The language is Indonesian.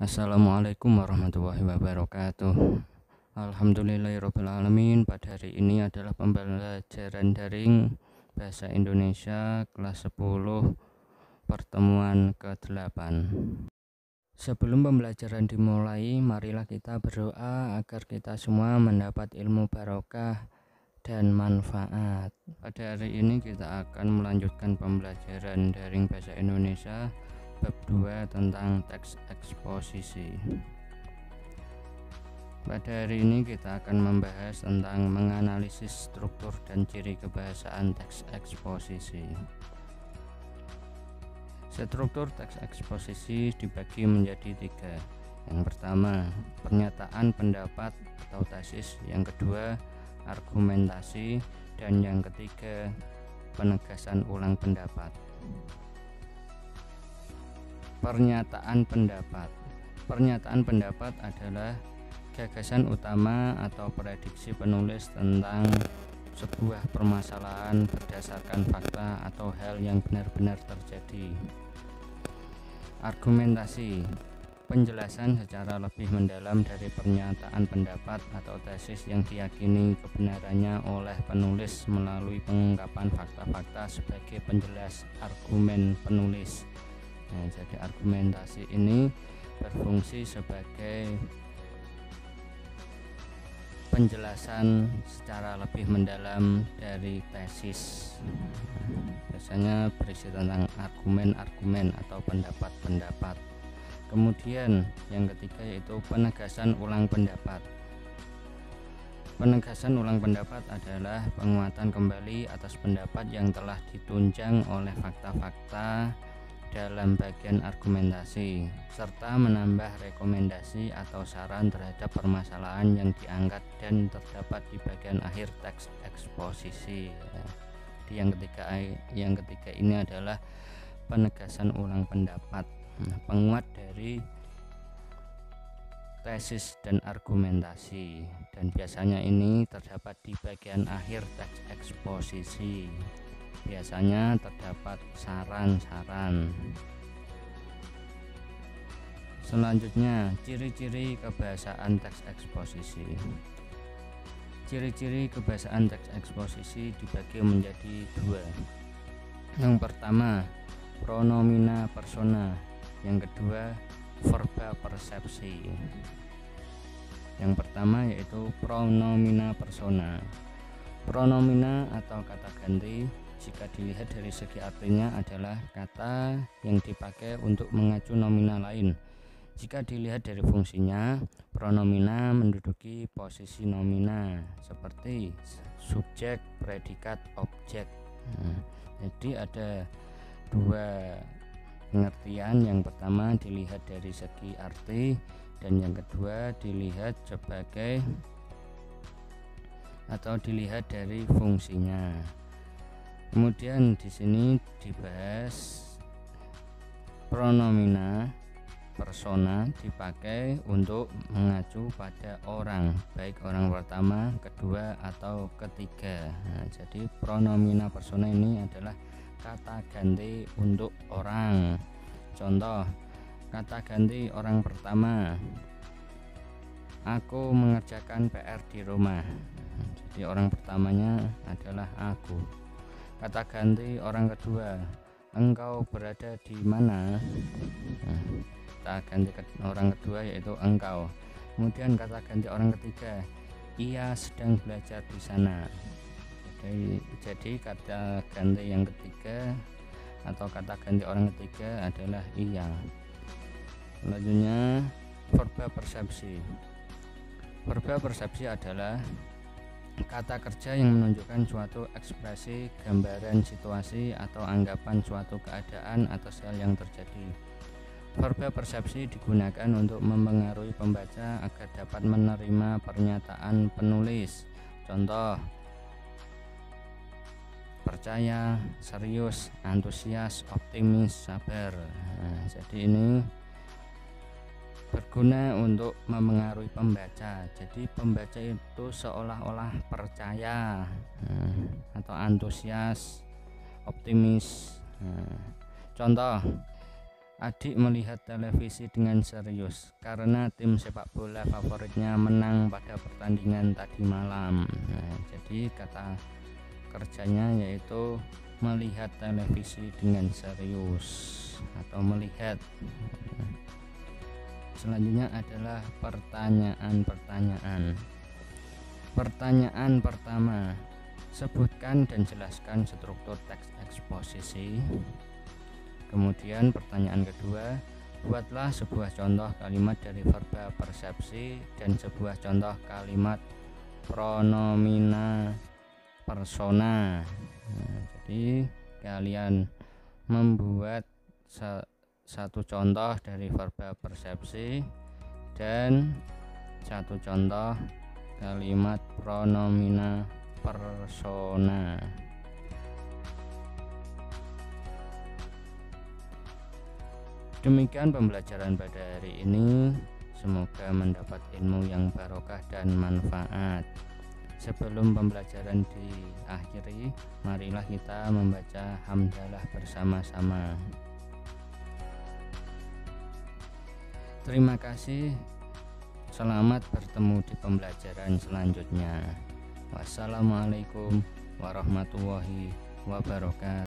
Assalamualaikum warahmatullahi wabarakatuh. Alhamdulillahirrabbilalamin. Pada hari ini adalah pembelajaran daring Bahasa Indonesia kelas 10 pertemuan ke-8. Sebelum pembelajaran dimulai, marilah kita berdoa agar kita semua mendapat ilmu barokah dan manfaat. Pada hari ini kita akan melanjutkan pembelajaran daring Bahasa Indonesia bab 2 tentang teks eksposisi. Pada hari ini kita akan membahas tentang menganalisis struktur dan ciri kebahasaan teks eksposisi. Struktur teks eksposisi dibagi menjadi 3. Yang pertama, pernyataan pendapat atau tesis. Yang kedua, argumentasi. Dan yang ketiga, penegasan ulang pendapat. Pernyataan pendapat. Pernyataan pendapat adalah gagasan utama atau prediksi penulis tentang sebuah permasalahan berdasarkan fakta atau hal yang benar-benar terjadi. Argumentasi. Penjelasan secara lebih mendalam dari pernyataan pendapat atau tesis yang diyakini kebenarannya oleh penulis melalui pengungkapan fakta-fakta sebagai penjelas argumen penulis. Jadi argumentasi ini berfungsi sebagai penjelasan secara lebih mendalam dari tesis. Biasanya berisi tentang argumen-argumen atau pendapat-pendapat. Kemudian yang ketiga yaitu penegasan ulang pendapat. Penegasan ulang pendapat adalah penguatan kembali atas pendapat yang telah ditunjang oleh fakta-fakta dalam bagian argumentasi, serta menambah rekomendasi atau saran terhadap permasalahan yang diangkat dan terdapat di bagian akhir teks eksposisi. Yang ketiga ini adalah penegasan ulang pendapat, penguat dari tesis dan argumentasi, dan biasanya ini terdapat di bagian akhir teks eksposisi. Biasanya terdapat saran-saran. Selanjutnya, ciri-ciri kebahasaan teks eksposisi. Ciri-ciri kebahasaan teks eksposisi dibagi menjadi 2. Yang pertama, pronomina persona. Yang kedua, verba persepsi. Yang pertama yaitu pronomina persona. Pronomina atau kata ganti jika dilihat dari segi artinya adalah kata yang dipakai untuk mengacu nomina lain. Jika dilihat dari fungsinya, pronomina menduduki posisi nomina seperti subjek, predikat, objek. Jadi ada 2 pengertian. Yang pertama dilihat dari segi arti, dan yang kedua dilihat sebagai atau dilihat dari fungsinya. Kemudian di sini dibahas pronomina persona dipakai untuk mengacu pada orang, baik orang pertama, kedua, atau ketiga. Jadi pronomina persona ini adalah kata ganti untuk orang. Contoh, kata ganti orang pertama, aku mengerjakan PR di rumah. Jadi orang pertamanya adalah aku. Kata ganti orang kedua, engkau berada di mana? Kata ganti orang kedua yaitu engkau. Kemudian kata ganti orang ketiga, ia sedang belajar di sana. Jadi kata ganti yang ketiga atau kata ganti orang ketiga adalah ia. Selanjutnya, verba persepsi. Verba persepsi adalah kata kerja yang menunjukkan suatu ekspresi, gambaran situasi, atau anggapan suatu keadaan atau hal yang terjadi. Verba persepsi digunakan untuk mempengaruhi pembaca agar dapat menerima pernyataan penulis. Contoh, percaya, serius, antusias, optimis, sabar. Jadi ini berguna untuk mempengaruhi pembaca. Jadi pembaca itu seolah-olah percaya atau antusias, optimis. Contoh, Adik melihat televisi dengan serius karena tim sepak bola favoritnya menang pada pertandingan tadi malam. Nah, jadi kata kerjanya yaitu melihat televisi dengan serius atau melihat. Selanjutnya adalah pertanyaan-pertanyaan. Pertanyaan pertama, sebutkan dan jelaskan struktur teks eksposisi. Kemudian pertanyaan kedua, buatlah sebuah contoh kalimat dari verba persepsi dan sebuah contoh kalimat pronomina persona. Nah, jadi kalian membuat satu contoh dari verba persepsi dan satu contoh kalimat pronomina persona. Demikian pembelajaran pada hari ini. Semoga mendapat ilmu yang barokah dan manfaat. Sebelum pembelajaran diakhiri, marilah kita membaca hamdalah bersama-sama. Terima kasih. Selamat bertemu di pembelajaran selanjutnya. Wassalamualaikum warahmatullahi wabarakatuh.